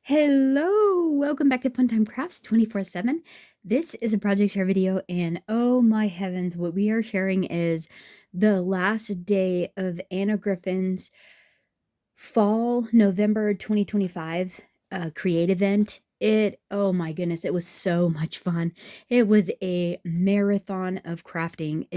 Hello, welcome back to Funtime Crafts 24/7. This is a project share video, and oh my heavens, what we are sharing is the last day of Anna Griffin's fall November 2025 create event. Oh my goodness, it was so much fun. It was a marathon of crafting.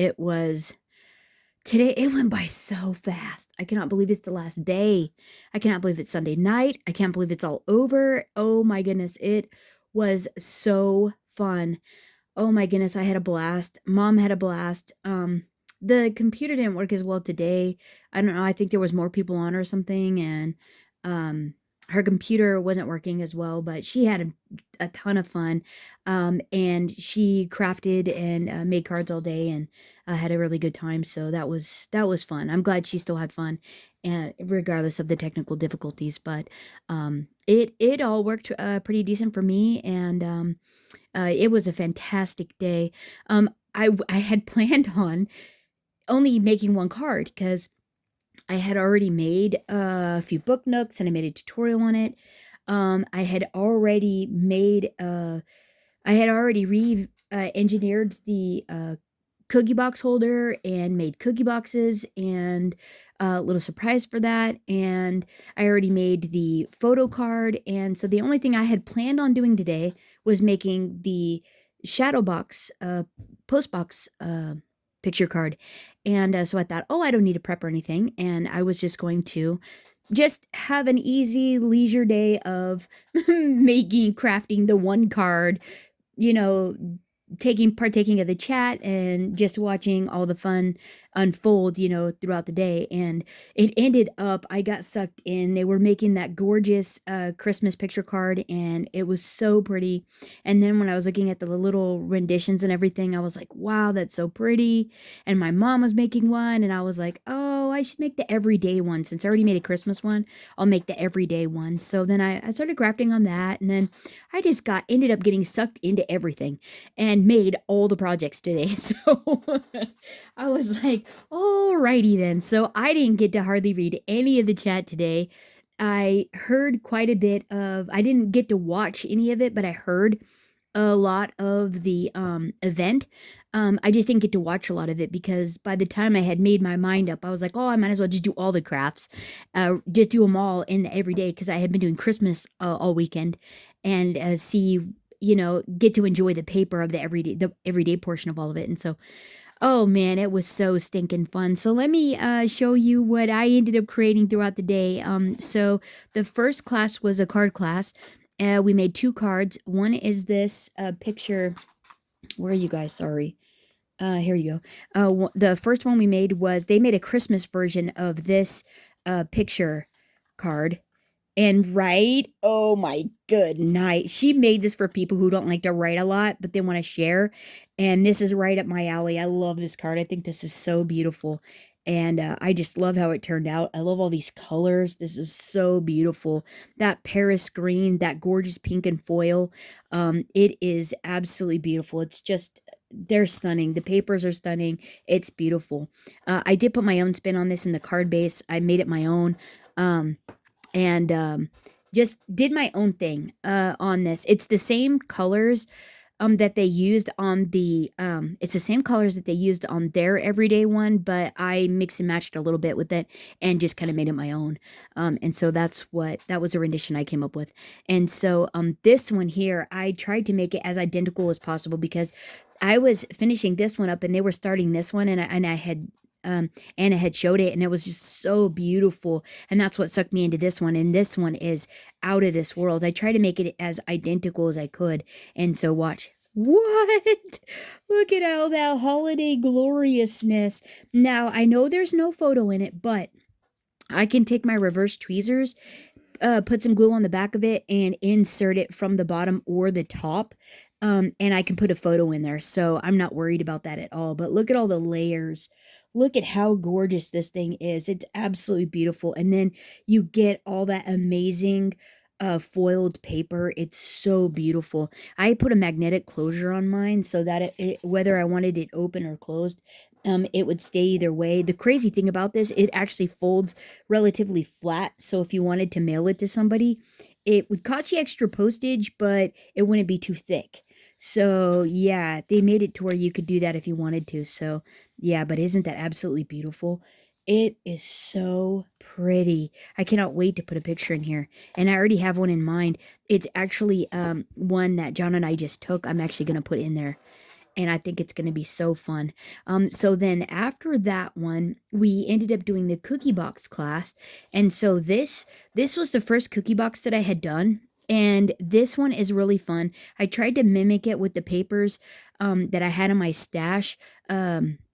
Today, it went by so fast. I cannot believe it's the last day. I cannot believe it's Sunday night. I can't believe it's all over. Oh my goodness, it was so fun. Oh my goodness, I had a blast. Mom had a blast. The computer didn't work as well today. I don't know. I think there was more people on or something, and um, her computer wasn't working as well. But she had a ton of fun, and she crafted and made cards all day, and had a really good time. So that was fun. I'm glad she still had fun, and regardless of the technical difficulties. But it all worked pretty decent for me, and it was a fantastic day. I had planned on only making one card because I had already made a few Booknooks and I made a tutorial on it. I had already made I had already engineered the cookie box holder and made cookie boxes, and a little surprise for that. And I already made the photo card. And so the only thing I had planned on doing today was making the shadow box, post box, picture card. And so I thought, oh, I don't need to prep or anything. And I was just going to just have an easy leisure day of crafting the one card, you know, partaking of the chat and just watching all the fun unfold, throughout the day. And it ended up, I got sucked in. They were making that gorgeous Christmas picture card, and it was so pretty. And then when I was looking at the little renditions and everything, I was like, wow, that's so pretty. And my mom was making one, and I was like, oh, I should make the everyday one. Since I already made a Christmas one, I'll make the everyday one. So then I started crafting on that, and then I just ended up getting sucked into everything and made all the projects today. So I was like, alrighty then. So I didn't get to hardly read any of the chat today. I heard quite a bit I didn't get to watch any of it, but I heard a lot of the event. I just didn't get to watch a lot of it because by the time I had made my mind up, I was like, oh, I might as well just do all the crafts, just do them all in the everyday, because I had been doing Christmas all weekend, and get to enjoy the paper of the everyday portion of all of it. And so, oh man, it was so stinking fun. So let me show you what I ended up creating throughout the day. So the first class was a card class. We made two cards. One is this picture. Where are you guys? Sorry. Here you go. The first one we made was, they made a Christmas version of this picture card. And write, oh my good night. She made this for people who don't like to write a lot, but they want to share. And this is right up my alley. I love this card. I think this is so beautiful. And I just love how it turned out. I love all these colors. This is so beautiful. That Paris green, that gorgeous pink and foil. It is absolutely beautiful. It's just, they're stunning. The papers are stunning. It's beautiful. I did put my own spin on this in the card base. I made it my own. And just did my own thing on this. It's the same colors that they used on it's the same colors that they used on their everyday one, but I mixed and matched a little bit with it and just kind of made it my own. And so that was a rendition I came up with. And so this one here, I tried to make it as identical as possible because I was finishing this one up and they were starting this one, and I had Anna had showed it, and it was just so beautiful, and that's what sucked me into this one. And this one is out of this world. I tried to make it as identical as I could, and so watch. What? Look at all that holiday gloriousness. Now, I know there's no photo in it, but I can take my reverse tweezers, put some glue on the back of it, and insert it from the bottom or the top. And I can put a photo in there, so I'm not worried about that at all. But look at all the layers. Look at how gorgeous this thing is. It's absolutely beautiful. And then you get all that amazing foiled paper. It's so beautiful. I put a magnetic closure on mine so that whether I wanted it open or closed, it would stay either way. The crazy thing about this, it actually folds relatively flat. So if you wanted to mail it to somebody, it would cost you extra postage, but it wouldn't be too thick. So yeah, they made it to where you could do that if you wanted to. So yeah, but isn't that absolutely beautiful? It is so pretty. I cannot wait to put a picture in here. And I already have one in mind. It's actually one that John and I just took. I'm actually going to put in there, and I think it's going to be so fun. So then after that one, we ended up doing the cookie box class, and so this was the first cookie box that I had done, and this one is really fun. I tried to mimic it with the papers that I had in my stash.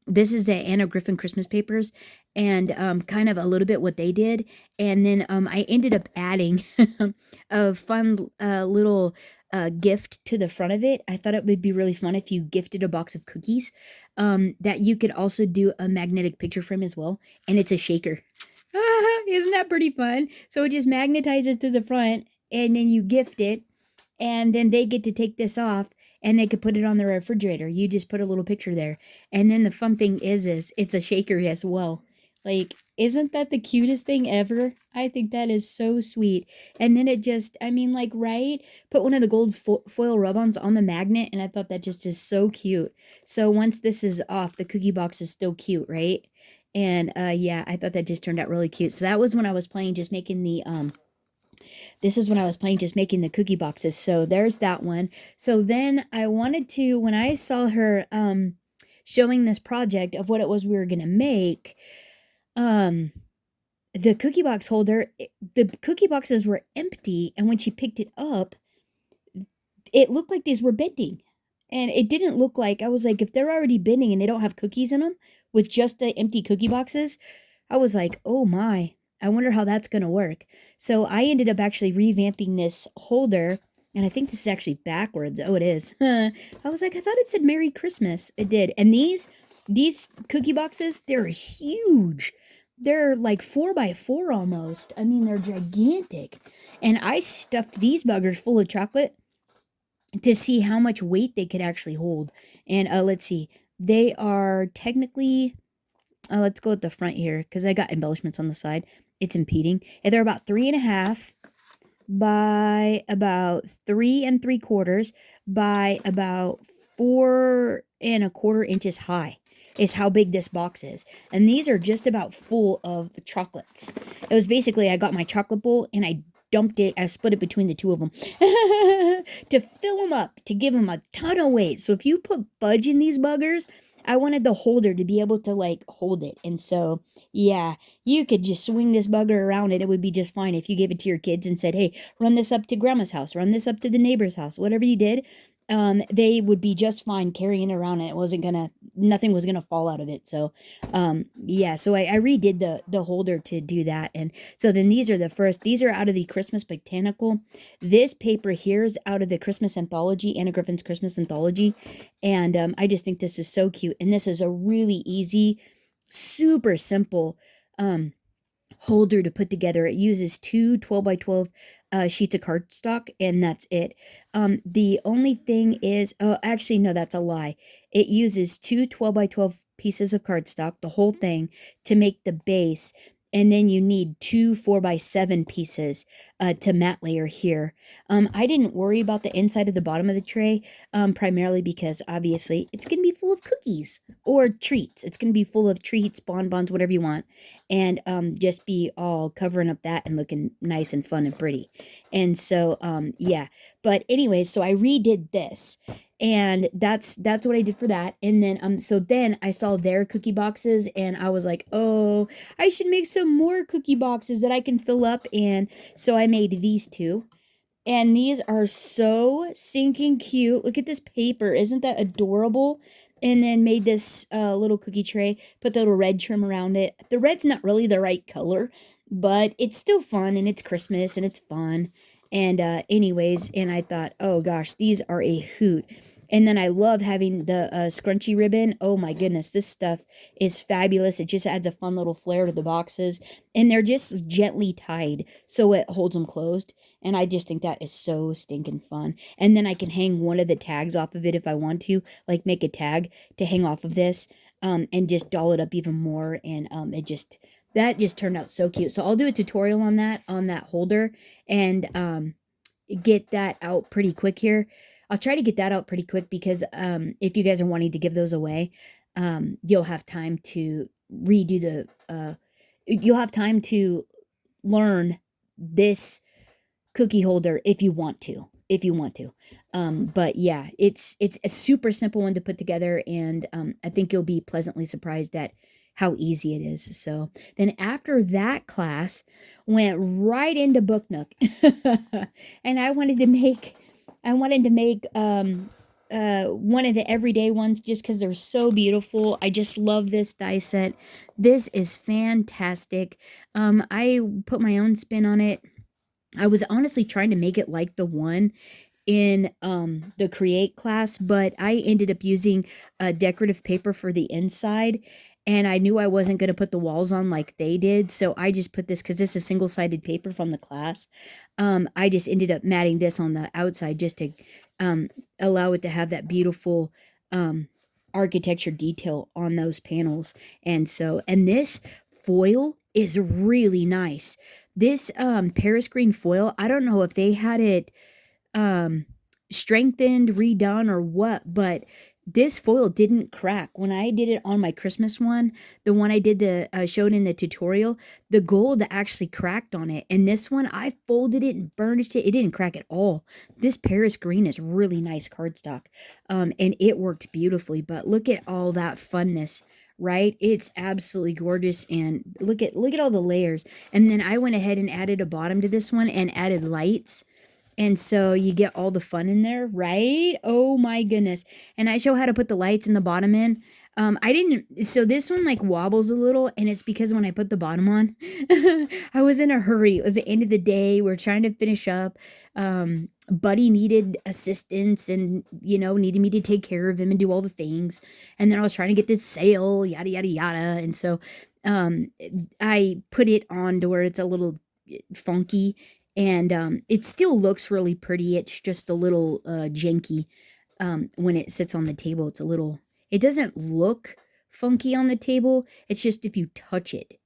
This is the Anna Griffin Christmas papers, and kind of a little bit what they did, and then I ended up adding a fun little gift to the front of it. I thought it would be really fun if you gifted a box of cookies, that you could also do a magnetic picture frame as well, and it's a shaker. Isn't that pretty fun? So it just magnetizes to the front, and then you gift it, and then they get to take this off, and they could put it on the refrigerator. You just put a little picture there, and then the fun thing is it's a shaker as well. Like, isn't that the cutest thing ever? I think that is so sweet. And then it just, I mean, like, right? Put one of the gold foil rub-ons on the magnet, and I thought that just is so cute. So once this is off, the cookie box is still cute, right? And yeah, I thought that just turned out really cute. So that was when I was playing just making the this is when I was playing just making the cookie boxes. So there's that one. So then I wanted to, when I saw her showing this project of what it was we were gonna make, um the cookie box holder, the cookie boxes were empty, and when she picked it up, it looked like these were bending. And it didn't look like, I was like, if they're already bending and they don't have cookies in them with just the empty cookie boxes, I was like, oh my, I wonder how that's going to work. So I ended up actually revamping this holder, and I think this is actually backwards. Oh, it is. I was like, I thought it said Merry Christmas. It did. And these cookie boxes, they're huge. They're like 4x4 almost. I mean, they're gigantic. And I stuffed these buggers full of chocolate to see how much weight they could actually hold. And let's see, they are technically, let's go at the front here because I got embellishments on the side. It's impeding. And they're about 3.5 by about 3 3/4 by about 4 1/4 inches high is how big this box is. And these are just about full of chocolates. It was basically, I got my chocolate bowl and I dumped it, I split it between the two of them to fill them up, to give them a ton of weight. So if you put fudge in these buggers, I wanted the holder to be able to like hold it. And so, yeah, you could just swing this bugger around and it would be just fine if you gave it to your kids and said, hey, run this up to grandma's house, run this up to the neighbor's house, whatever you did. They would be just fine carrying it around, and it wasn't gonna, nothing was gonna fall out of it. So yeah, so I redid the holder to do that. And so then these are the first, these are out of the Christmas Botanical. This paper here is out of the Christmas Anthology, Anna Griffin's Christmas Anthology. And I just think this is so cute, and this is a really easy, super simple holder to put together. It uses two 12x12 sheets of cardstock, and that's it. The only thing is, oh, actually, no, that's a lie. It uses two 12x12 pieces of cardstock, the whole thing, to make the base. And then you need two 4x7 pieces to matte layer here. I didn't worry about the inside of the bottom of the tray, primarily because obviously it's going to be full of cookies or treats. It's going to be full of treats, bonbons, whatever you want, and just be all covering up that and looking nice and fun and pretty. And so, yeah. But anyways, so I redid this. And that's what I did for that. And then so then I saw their cookie boxes, and I was like, oh, I should make some more cookie boxes that I can fill up. And so I made these two. And these are so stinking cute. Look at this paper. Isn't that adorable? And then made this little cookie tray, put the little red trim around it. The red's not really the right color, but it's still fun, and it's Christmas, and it's fun. And anyways, and I thought, oh gosh, these are a hoot. And then I love having the scrunchy ribbon. Oh my goodness, this stuff is fabulous. It just adds a fun little flair to the boxes. And they're just gently tied so it holds them closed. And I just think that is so stinking fun. And then I can hang one of the tags off of it if I want to, like make a tag to hang off of this, and just doll it up even more. And that just turned out so cute. So I'll do a tutorial on that holder. And get that out pretty quick here. I'll try to get that out pretty quick because if you guys are wanting to give those away, you'll have time to redo the you'll have time to learn this cookie holder if you want to. If you want to. But yeah, it's a super simple one to put together, and I think you'll be pleasantly surprised at how easy it is. So then after that class, went right into Booknook. And I wanted to make one of the everyday ones just because they're so beautiful. I just love this die set. This is fantastic. I put my own spin on it. I was honestly trying to make it like the one in the create class, but I ended up using a decorative paper for the inside, and I knew I wasn't going to put the walls on like they did, so I just put this because this is single-sided paper from the class. I just ended up matting this on the outside just to allow it to have that beautiful architecture detail on those panels. And this foil is really nice. This Paris green foil, I don't know if they had it strengthened, redone, or what, but this foil didn't crack. When I did it on my Christmas one, the one I did showed in the tutorial, the gold actually cracked on it. And this one, I folded it and burnished it. It didn't crack at all. This Paris green is really nice cardstock. And it worked beautifully, but look at all that funness, right? It's absolutely gorgeous. And look at all the layers. And then I went ahead and added a bottom to this one and added lights. And so you get all the fun in there, right? Oh my goodness. And I show how to put the lights in the bottom in. I didn't, so this one like wobbles a little, and it's because when I put the bottom on, I was in a hurry. It was the end of the day. We're trying to finish up. Buddy needed assistance and, needed me to take care of him and do all the things. And then I was trying to get this sale, yada, yada, yada. And so, I put it on to where it's a little funky, and it still looks really pretty. It's just a little janky when it sits on the table. It doesn't look funky on the table. It's just if you touch it,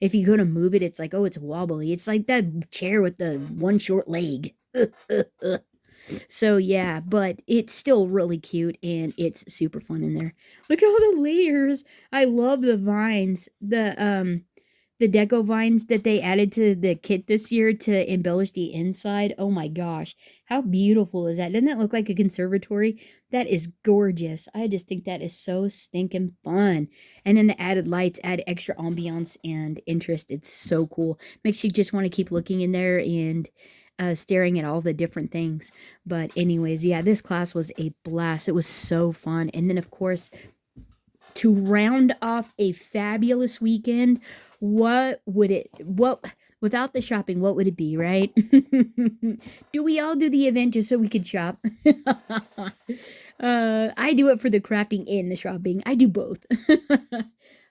if you go to move it, it's like, oh, it's wobbly. It's like that chair with the one short leg. So yeah, but it's still really cute, and it's super fun in there. Look at all the layers. I love the vines. The deco vines that they added to the kit this year to embellish the inside. Oh my gosh. How beautiful is that? Doesn't that look like a conservatory? That is gorgeous. I just think that is so stinking fun. And then the added lights add extra ambiance and interest. It's so cool. Makes you just want to keep looking in there and staring at all the different things. But anyways, yeah, this class was a blast. It was so fun. And then of course, to round off a fabulous weekend, what without the shopping, what would it be, right? Do we all do the event just so we could shop? I do it for the crafting and the shopping. I do both.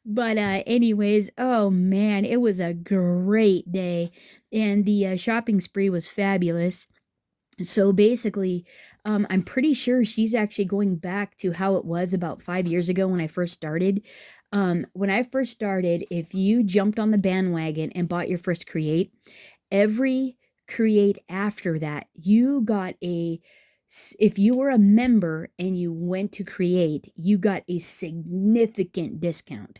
But anyways, oh man, it was a great day, and the shopping spree was fabulous. So basically, I'm pretty sure she's actually going back to how it was about 5 years ago when I first started. When I first started, if you jumped on the bandwagon and bought your first create, every create after that, if you were a member and you went to create, you got a significant discount.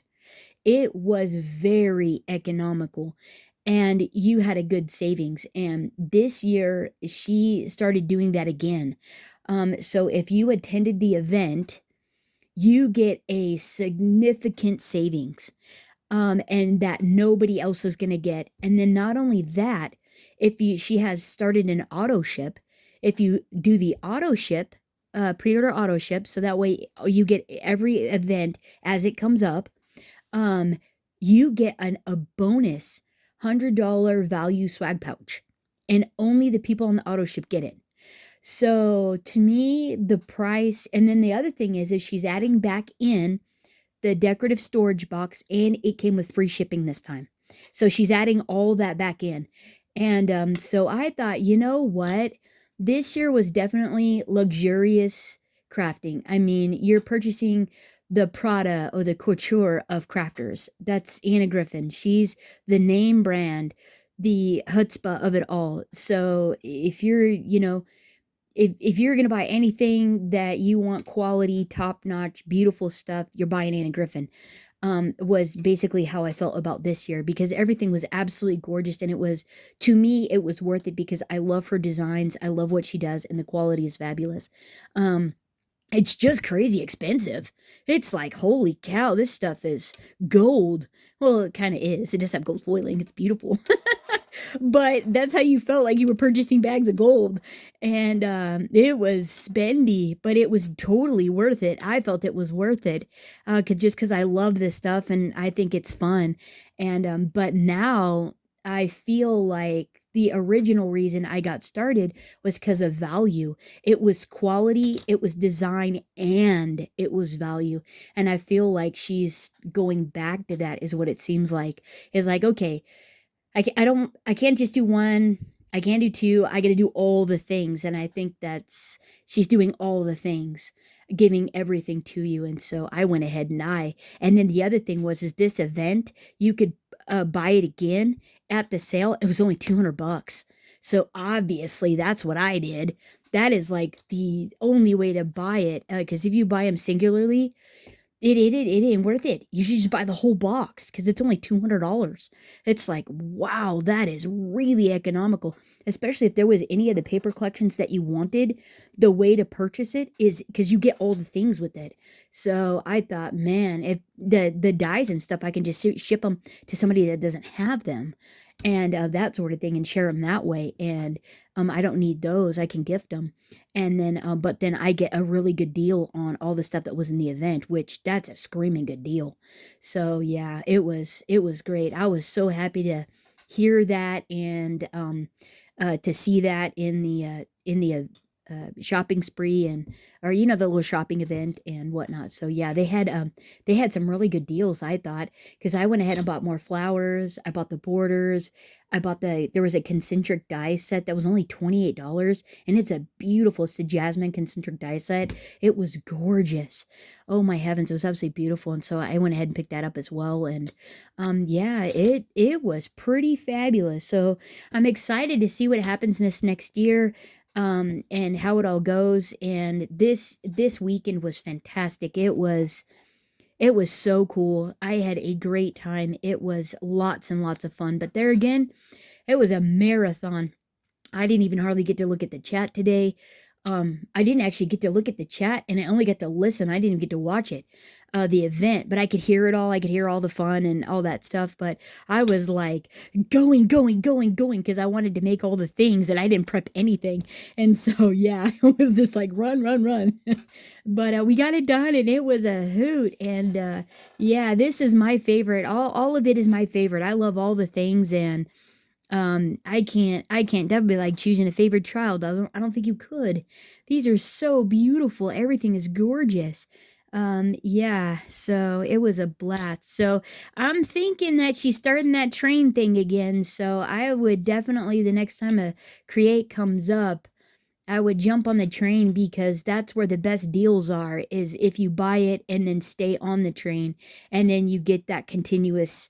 It was very economical, and you had a good savings. And this year she started doing that again. So if you attended the event, you get a significant savings, and that nobody else is going to get. And then not only that, she has started an auto ship. If you do the auto ship, pre-order auto ship, so that way you get every event as it comes up. You get a bonus $100 value swag pouch, and only the people on the auto ship get it. So to me, the price, and then the other thing is she's adding back in the decorative storage box, and it came with free shipping this time. So she's adding all that back in. And so I thought, you know what? This year was definitely luxurious crafting. I mean, you're purchasing the Prada or the couture of crafters. That's Anna Griffin. She's the name brand. the chutzpah of it all. So if you're, if you're gonna buy anything that you want quality, top notch, beautiful stuff, you're buying Anna Griffin. Was basically how I felt about this year, because everything was absolutely gorgeous, and it was, to me, it was worth it because I love her designs, I love what she does, and the quality is fabulous. Um, it's just crazy expensive. It's like, holy cow, this stuff is gold. Well, it kind of is. It does have gold foiling. It's beautiful. But that's how you felt, like you were purchasing bags of gold. And it was spendy, but it was totally worth it. I felt it was worth it, just because I love this stuff and I think it's fun. And but now I feel like the original reason I got started was because of value. It was quality, it was design, and it was value. And I feel like she's going back to that, is what it seems like. Is like, okay, I can't just do one. I can't do two. I got to do all the things. And I think that's, she's doing all the things, giving everything to you. And so I went ahead and then the other thing was, is this event, you could buy it again at the sale. It was only 200 bucks. So obviously that's what I did. That is like the only way to buy it. Cause if you buy them singularly, it ain't worth it. You should just buy the whole box because it's only $200. It's like, wow, that is really economical. Especially if there was any of the paper collections that you wanted, the way to purchase it is because you get all the things with it. So I thought, man, if the dies and stuff, I can just ship them to somebody that doesn't have them, and that sort of thing, and share them that way. And I don't need those. I can gift them. And then but then I get a really good deal on all the stuff that was in the event, which that's a screaming good deal. So yeah, it was great. I was so happy to hear that, and to see that in the shopping spree, and or the little shopping event and whatnot. So yeah, they had some really good deals, I thought, because I went ahead and bought more flowers. I bought the borders. There was a concentric die set that was only $28, and it's a beautiful, it's the Jasmine concentric die set. It was gorgeous. Oh my heavens, it was absolutely beautiful. And so I went ahead and picked that up as well. And yeah, it was pretty fabulous. So I'm excited to see what happens this next year, and how it all goes. And this weekend was fantastic. It was so cool. I had a great time. It was lots and lots of fun. But there again, it was a marathon. I didn't even hardly get to look at the chat today. I didn't actually get to look at the chat, and I only got to listen. I didn't even get to watch it, the event, but I could hear it all. I could hear all the fun and all that stuff. But I was like going, going, going, going, because I wanted to make all the things, and I didn't prep anything. And so, yeah, it was just like run, run, run. But we got it done, and it was a hoot. And yeah, this is my favorite. All of it is my favorite. I love all the things. And I can't definitely like choosing a favorite child. I don't think you could. These are so beautiful. Everything is gorgeous. Yeah, so it was a blast. So I'm thinking that she's starting that train thing again. So I would definitely, the next time a create comes up, I would jump on the train, because that's where the best deals are, is if you buy it and then stay on the train, and then you get that continuous,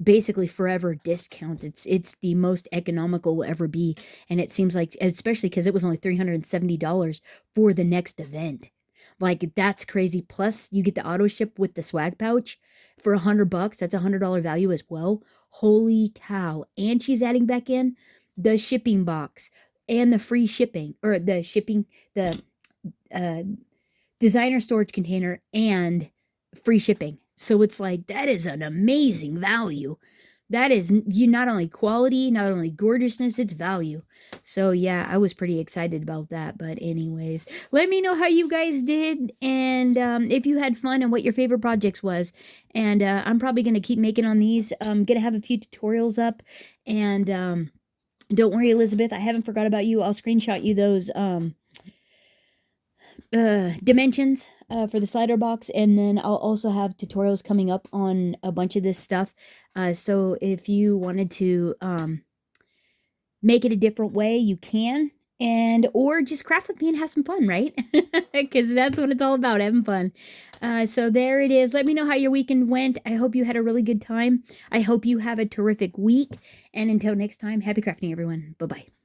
basically forever discount. It's the most economical will ever be. And it seems like, especially because it was only $370 for the next event. Like, that's crazy. Plus you get the auto ship with the swag pouch for $100. That's $100 value as well. Holy cow. And she's adding back in the shipping box and the free shipping, or the shipping, the uh designer storage container, and free shipping. So it's like, that is an amazing value. That is, you, not only quality, not only gorgeousness, it's value. So yeah, I was pretty excited about that. But anyways, let me know how you guys did, and if you had fun, and what your favorite projects was. And I'm probably gonna keep making on these. I'm gonna have a few tutorials up, and don't worry, Elizabeth, I haven't forgot about you. I'll screenshot you those dimensions for the slider box, and then I'll also have tutorials coming up on a bunch of this stuff. So if you wanted to make it a different way, you can. or just craft with me and have some fun, right? Because that's what it's all about, having fun. So there it is. Let me know how your weekend went. I hope you had a really good time. I hope you have a terrific week. And until next time, happy crafting, everyone. Bye-bye.